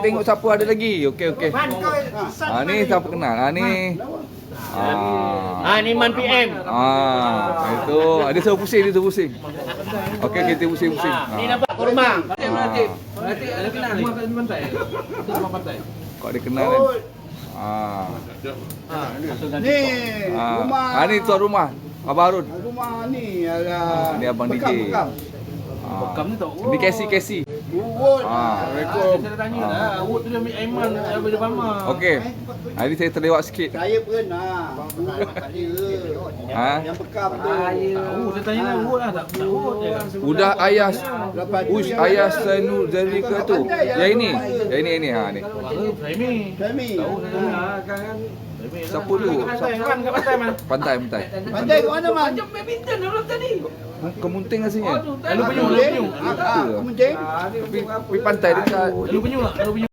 Tengok siapa ada lagi. Okey. Ni siapa kenal? Ni. Ni Man PM. Itu. Dia suruh pusing. Okey, kita pusing. Ni nampak kurma. Berarti ada kenal ni. Rumah kat pantai. Rumah pantai. Kau ada kenal kan? Ni rumah. Ni tuan rumah. Abang Harun. Rumah ni ada. Ni abang DJ. Bekam ni tak. Ni Casey. Urut. Assalamualaikum. Saya tanya lah. Awak tu dia ambil Aiman daripada Fama. Okey. Hari ni saya terlewat sikit. Saya pernah. Urut kat dia. Yang bekam tu. Tahu saya tanya lah urut lah tak urut je. Udah ayah ayah Sanu Zalika tu. Yang ini. Ni. Fahmi. Kami. Tahu saya tanya. Siapa tu? Kat pantai man. Pantai. Pantai ke mana, Man? Macam badminton orang tadi. Kemunting rasanya. Lalu penyu. Kemuncing. Tapi pantai dekat. Lalu penyu lah.